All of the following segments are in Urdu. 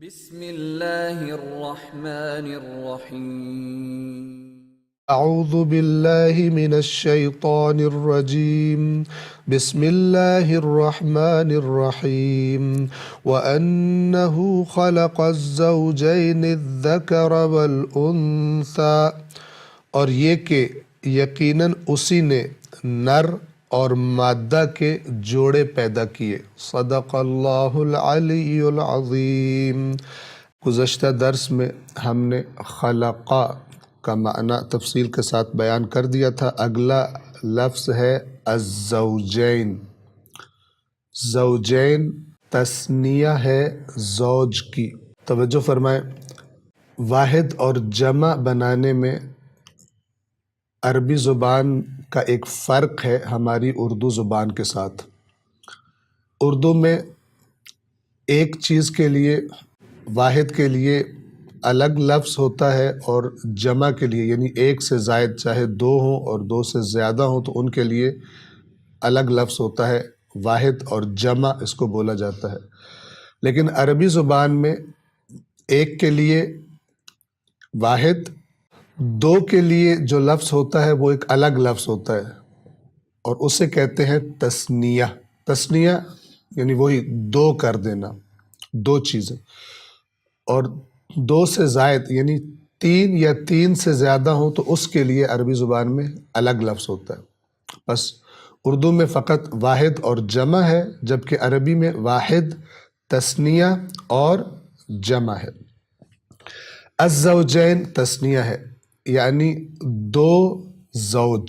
بسم اللہ الرحمن الرحیم اعوذ باللہ من الشیطان الرجیم بسم اللہ الرحمن الرحیم وَأَنَّهُ خَلَقَ الزَّوْجَيْنِ الذَّكَرَ وَالْأُنثَى، اور یہ کہ یقیناً اسی نے نر اور مادہ کے جوڑے پیدا کیے۔ صدق اللہ العلی العظیم۔ گزشتہ درس میں ہم نے خلقہ کا معنی تفصیل کے ساتھ بیان کر دیا تھا۔ اگلا لفظ ہے الزوجین۔ زوجین تثنیہ ہے زوج کی۔ توجہ فرمائیں، واحد اور جمع بنانے میں عربی زبان کا ایک فرق ہے ہماری اردو زبان کے ساتھ۔ اردو میں ایک چیز کے لیے، واحد کے لیے الگ لفظ ہوتا ہے، اور جمع کے لیے یعنی ایک سے زائد، چاہے دو ہوں اور دو سے زیادہ ہوں تو ان کے لیے الگ لفظ ہوتا ہے۔ واحد اور جمع اس کو بولا جاتا ہے۔ لیکن عربی زبان میں ایک کے لیے واحد، دو کے لیے جو لفظ ہوتا ہے وہ ایک الگ لفظ ہوتا ہے، اور اسے کہتے ہیں تثنیہ۔ تثنیہ یعنی وہی دو کر دینا، دو چیزیں، اور دو سے زائد یعنی تین یا تین سے زیادہ ہوں تو اس کے لیے عربی زبان میں الگ لفظ ہوتا ہے۔ بس اردو میں فقط واحد اور جمع ہے، جبکہ عربی میں واحد، تثنیہ اور جمع ہے۔ الزوجین تثنیہ ہے، یعنی دو زوج۔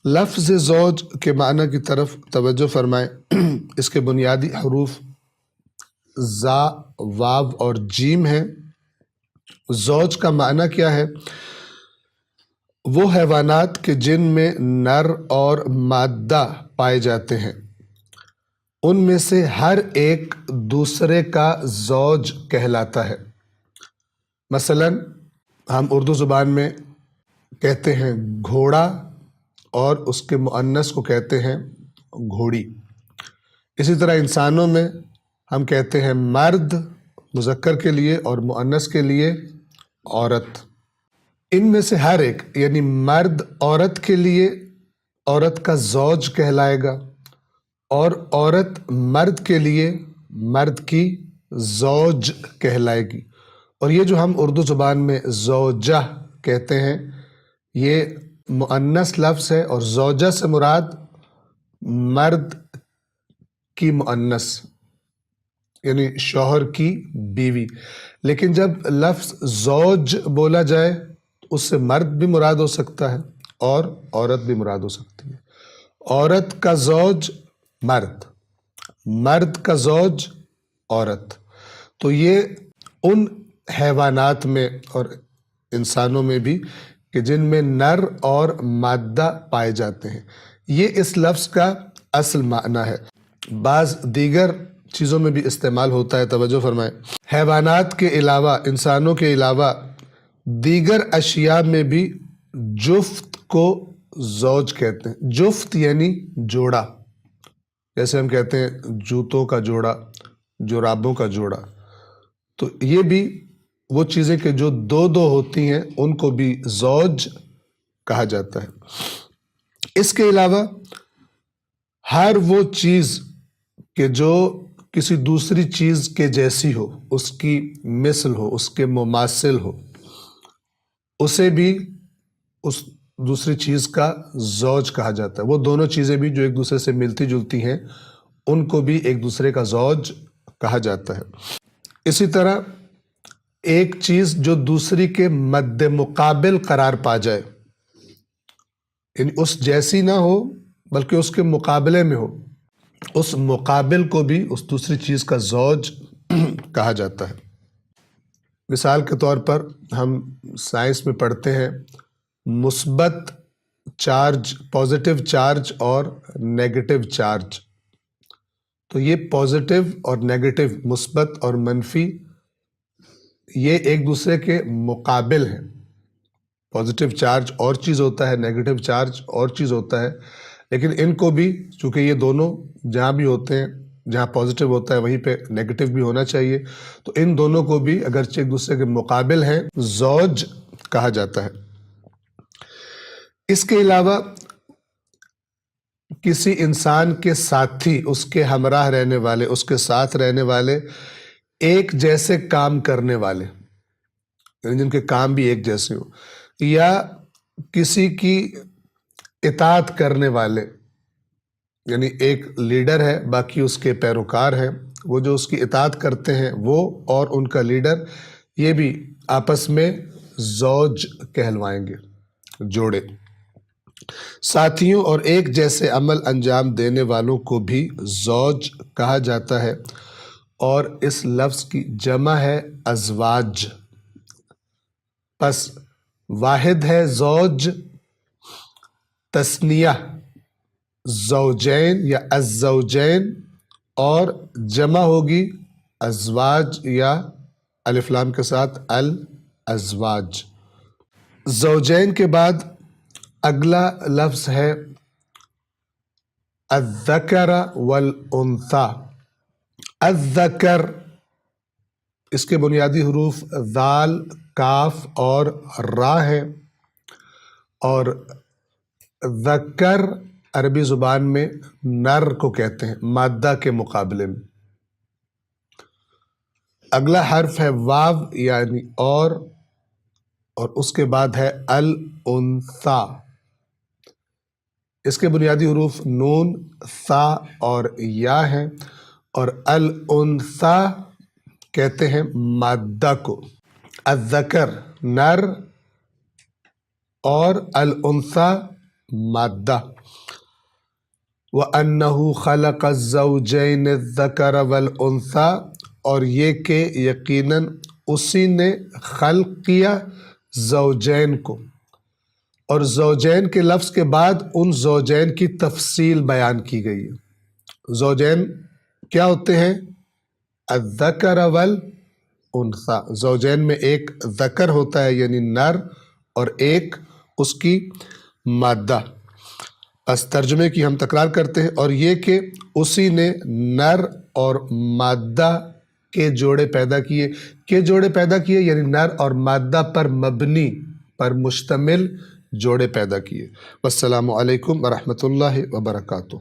لفظ زوج کے معنی کی طرف توجہ فرمائیں۔ اس کے بنیادی حروف زا، واو اور جیم ہیں۔ زوج کا معنی کیا ہے؟ وہ حیوانات کے جن میں نر اور مادہ پائے جاتے ہیں، ان میں سے ہر ایک دوسرے کا زوج کہلاتا ہے۔ مثلاً ہم اردو زبان میں کہتے ہیں گھوڑا، اور اس کے مؤنث کو کہتے ہیں گھوڑی۔ اسی طرح انسانوں میں ہم کہتے ہیں مرد مذکر کے لیے اور مؤنث کے لیے عورت۔ ان میں سے ہر ایک یعنی مرد عورت کے لیے عورت کا زوج کہلائے گا، اور عورت مرد کے لیے مرد کی زوج کہلائے گی۔ اور یہ جو ہم اردو زبان میں زوجہ کہتے ہیں، یہ مؤنث لفظ ہے، اور زوجہ سے مراد مرد کی مؤنث یعنی شوہر کی بیوی۔ لیکن جب لفظ زوج بولا جائے اس سے مرد بھی مراد ہو سکتا ہے اور عورت بھی مراد ہو سکتی ہے۔ عورت کا زوج مرد، مرد کا زوج عورت۔ تو یہ ان حیوانات میں اور انسانوں میں بھی کہ جن میں نر اور مادہ پائے جاتے ہیں، یہ اس لفظ کا اصل معنی ہے۔ بعض دیگر چیزوں میں بھی استعمال ہوتا ہے، توجہ فرمائیں۔ حیوانات کے علاوہ، انسانوں کے علاوہ دیگر اشیاء میں بھی جفت کو زوج کہتے ہیں۔ جفت یعنی جوڑا، جیسے ہم کہتے ہیں جوتوں کا جوڑا، جرابوں کا جوڑا۔ تو یہ بھی وہ چیزیں کہ جو دو دو ہوتی ہیں ان کو بھی زوج کہا جاتا ہے۔ اس کے علاوہ ہر وہ چیز کہ جو کسی دوسری چیز کے جیسی ہو، اس کی مثل ہو، اس کے مماثل ہو، اسے بھی اس دوسری چیز کا زوج کہا جاتا ہے۔ وہ دونوں چیزیں بھی جو ایک دوسرے سے ملتی جلتی ہیں، ان کو بھی ایک دوسرے کا زوج کہا جاتا ہے۔ اسی طرح ایک چیز جو دوسری کے مد مقابل قرار پا جائے، یعنی اس جیسی نہ ہو بلکہ اس کے مقابلے میں ہو، اس مقابل کو بھی اس دوسری چیز کا زوج کہا جاتا ہے۔ مثال کے طور پر ہم سائنس میں پڑھتے ہیں مثبت چارج، پازیٹیو چارج اور نیگیٹو چارج۔ تو یہ پازیٹیو اور نیگیٹو، مثبت اور منفی، یہ ایک دوسرے کے مقابل ہیں۔ پازیٹیو چارج اور چیز ہوتا ہے، نیگیٹو چارج اور چیز ہوتا ہے، لیکن ان کو بھی چونکہ یہ دونوں جہاں بھی ہوتے ہیں جہاں پازیٹیو ہوتا ہے وہیں پہ نیگیٹو بھی ہونا چاہیے. تو ان دونوں کو بھی اگرچہ ایک دوسرے کے مقابل ہیں زوج کہا جاتا ہے. اس کے علاوہ کسی انسان کے ساتھی، اس کے ہمراہ رہنے والے، اس کے ساتھ رہنے والے، ایک جیسے کام کرنے والے، یعنی جن کے کام بھی ایک جیسے ہوں، یا کسی کی اطاعت کرنے والے، یعنی ایک لیڈر ہے باقی اس کے پیروکار ہیں، وہ جو اس کی اطاعت کرتے ہیں وہ اور ان کا لیڈر، یہ بھی آپس میں زوج کہلوائیں گے، جوڑے. ساتھیوں اور ایک جیسے عمل انجام دینے والوں کو بھی زوج کہا جاتا ہے، اور اس لفظ کی جمع ہے ازواج. پس واحد ہے زوج، تثنیہ زوجین یا الزوجین، اور جمع ہوگی ازواج یا الف لام کے ساتھ الازواج. زوجین کے بعد اگلا لفظ ہے الذکر والانثی. الذکر، اس کے بنیادی حروف ذال، کاف اور را ہیں، اور ذکر عربی زبان میں نر کو کہتے ہیں مادہ کے مقابلے میں. اگلا حرف ہے واو یعنی اور اس کے بعد ہے الانثی. اس کے بنیادی حروف نون، ثا اور یا ہیں، اور الانثی کہتے ہیں مادہ کو. الذکر نر اور الانثی مادہ. وَأَنَّهُ خَلَقَ الزَّوْجَيْنِ الذَّكَرَ وَالْأُنثَى، اور یہ کہ یقیناً اسی نے خلق کیا زوجین کو. اور زوجین کے لفظ کے بعد ان زوجین کی تفصیل بیان کی گئی ہے. زوجین کیا ہوتے ہیں؟ الذکر والانثیٰ. زوجین میں ایک ذکر ہوتا ہے یعنی نر، اور ایک اس کی مادہ. اس ترجمے کی ہم تکرار کرتے ہیں، اور یہ کہ اسی نے نر اور مادہ کے جوڑے پیدا کیے، یعنی نر اور مادہ پر مبنی، پر مشتمل جوڑے پیدا کیے. والسلام علیکم ورحمۃ اللہ وبرکاتہ.